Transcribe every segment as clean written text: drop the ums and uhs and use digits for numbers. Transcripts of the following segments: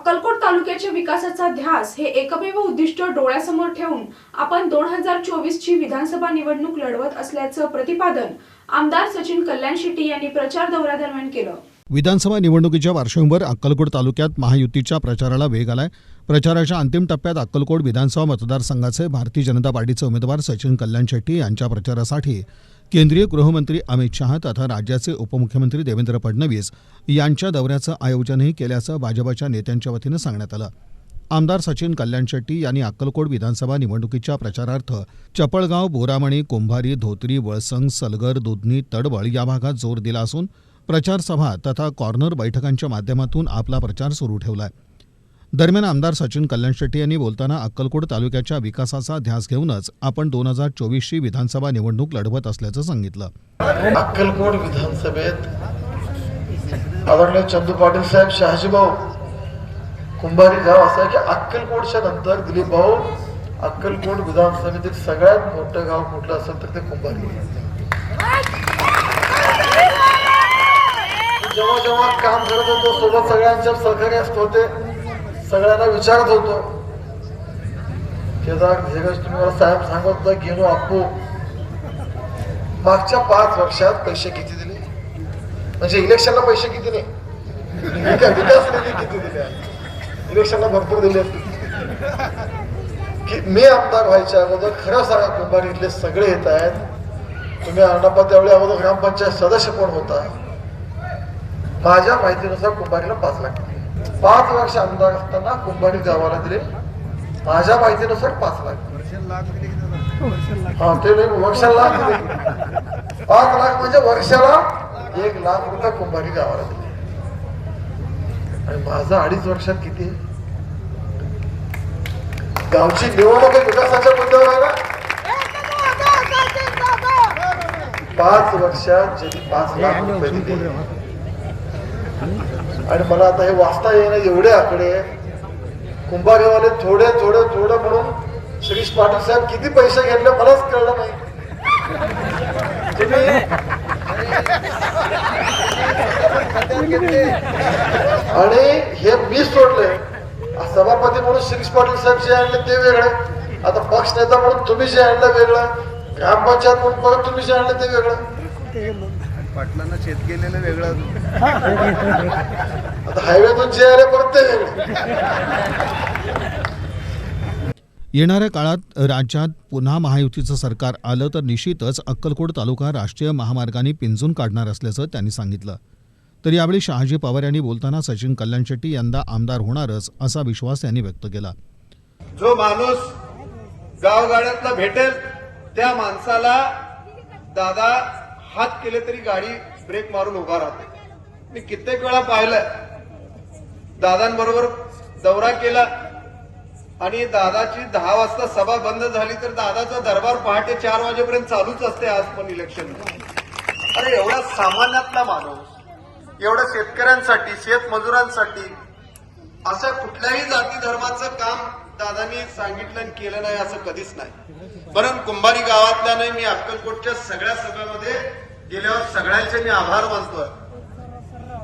अक्कलकोट तालुक्याच्या विकासाचा ध्यास हे एकमेव उद्दिष्ट डोळ्यासमोर ठेवून आपण 2024 ची विधानसभा निवडणूक लढवत असल्याचं प्रतिपादन आमदार सचिन कल्याणशीटी यांनी प्रचार दौऱ्यादरम्यान केलं। विधानसभा निवडणुकीच्या पार्श्वभूमीवर अक्कलकोट तालुक्यात महायुतीच्या प्रचाराला वेग आलाय। प्रचाराच्या अंतिम टप्प्यात अक्कलकोट विधानसभा मतदारसंघाचे भारतीय जनता पार्टीचे उमेदवार सचिन कल्याणशीटी यांच्या प्रचारासाठी केंद्रीय गृहमंत्री अमित शहा तथा राज्याचे उपमुख्यमंत्री देवेंद्र फडणवीस यांच्या दौऱ्याचं आयोजनही केल्याचं भाजपच्या नेत्यांच्या वतीनं सांगण्यात आलं। आमदार सचिन कल्याणशीटी यांनी अक्कलकोट विधानसभा निवडणुकीच्या प्रचारार्थ चपळगाव, बोरामणी, कुंभारी, धोत्री, वळसंग, सलगर, दुधनी, तडवळ या भागात जोर दिला असून प्रचार सभा तथा कॉर्नर बैठकांच्या माध्यमातून आपला प्रचार सुरू ठेवलाय। दरम्यान आमदार सचिन कल्याणशीटी यांनी बोलताना अक्कलकोट तालुक्याच्या विकासाचा ध्यास घेऊनच आपण 2024ची विधानसभा निवडणूक लढवत असल्याचं सांगितलं। अक्कलकोट विधानसभेत आदरणीय चंदू पाटील साहेब, शहाजीभाऊ, कुंभारी गाव असं आहे की अक्कलकोटच्या नंतर दिलीप भाऊ अक्कलकोट विधानसभेतील सगळ्यात मोठं गाव कुठलं असेल तर ते कुंभारी। जेव्हा जेव्हा काम करत होतो सोबत सगळ्यांच्या सहकार्य होते, सगळ्यांना विचारत होतो तुम्ही मला साहेब सांगत होता घेणू आपू मागच्या 5 वर्षात पैसे किती दिले, म्हणजे इलेक्शनला पैसे किती नाही, विकास निधी किती दिले, इलेक्शनला भरपूर दिले की मी आमदार व्हायच्या अगोदर खरं सांगा कुंभारीतले सगळे येत आहेत। तुम्ही अर्णपा त्यावेळी अगोदर ग्रामपंचायत सदस्य पण होता। माझ्या माहितीनुसार कुंभारीला 5 लाख 5 वर्ष आमदार असताना कुंभारी गावाला दिले, माझ्या माहितीनुसार 5 लाख हा ते वर्षाला दिले। 5 लाख म्हणजे वर्षाला 1 लाख रुपये कुंभारी गावाला दिले। आणि माझं 2.5 वर्षात किती गावची निवडणूक विकासाच्या मुद्द्यावर आहे ना। 5 वर्षात ज्यांनी 5 लाख रुपये दिले आणि मला आता हे वाचता येणं एवढे आकडे कुंभारीवाले थोडे थोडे थोडे म्हणून श्रीश पाटील साहेब किती पैसे घेतले मलाच कळलं नाही। आणि हे मी सोडले सभापती म्हणून श्रीश पाटील साहेब जे आणले ते वेगळे, आता पक्ष नेता म्हणून तुम्ही जे आणलं वेगळं, ग्रामपंचायत म्हणून परत तुम्ही जे आणलं ते वेगळं, पाटलांना शेत गेलेलं वेगळं, आता हायवेतून जे आले परत ते वेगळे। येणाऱ्या काळात राज्यात पुन्हा महायुतीचं सरकार आलं तर निश्चितच अक्कलकोट तालुका राष्ट्रीय महामार्गाने पिंजून काढणार असल्याचं त्यांनी सांगितलं। तर यावेळी शहाजी पवार यांनी बोलताना सचिन कल्याणशीटी यंदा आमदार होणारच असा विश्वास त्यांनी व्यक्त केला। जो माणूस गावगाड्यातला भेटेल त्या माणसाला दादा हात केले तरी गाडी ब्रेक मारून उभा राहते। मी कित्येक वेळा पाहिलं, दादांबरोबर दौरा केला आणि दादाची 10 वाजता सभा बंद झाली तर दादाचा दरबार पहाटे 4 वाजेपर्यंत चालूच असते। आज पण इलेक्शन, अरे एवढा सामान्यातला माणूस, एवढं शेतकऱ्यांसाठी, शेतमजुरांसाठी असं कुठल्याही जाती धर्माचं काम दादांनी सांगितलं आणि केलं नाही असं कधीच नाही। परंतु कुंभारी गावातल्या नाही, मी अक्कलकोटच्या सगळ्या सभेमध्ये गेल्यावर सगळ्यांचे मी आभार मानतोय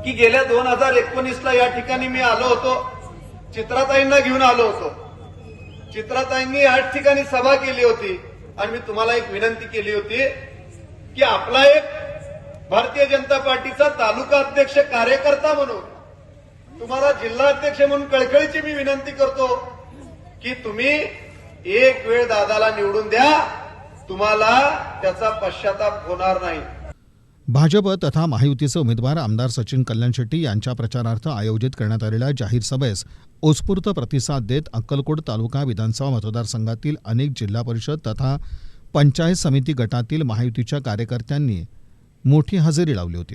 की गेल्या 2019ला या ठिकाणी मी आलो होतो, चित्राताईंना घेऊन आलो होतो। चित्राताईंनी या ठिकाणी सभा केली होती आणि मी तुम्हाला एक विनंती केली होती की आपला एक भारतीय जनता पार्टीचा तालुका अध्यक्ष कार्यकर्ता म्हणून तुम्हाला जिल्हा अध्यक्ष म्हणून कळकळीची मी विनंती करतो की तुम्ही एक वेळ दादाला निवडून द्या, तुम्हाला त्याचा पश्चाताप होणार नाही। भाजप तथा महायुतीचे उमेदवार आमदार सचिन कल्याणशीटी यांच्या प्रचारार्थ आयोजित करण्यात आलेल्या जाहीर सभेस उत्स्फूर्त प्रतिसाद देत अक्कलकोट तालुका विधानसभा मतदारसंघातील अनेक जिल्हा परिषद तथा पंचायत समिती गटातील महायुतीच्या कार्यकर्त्यांनी मोठी हजेरी लावली होती।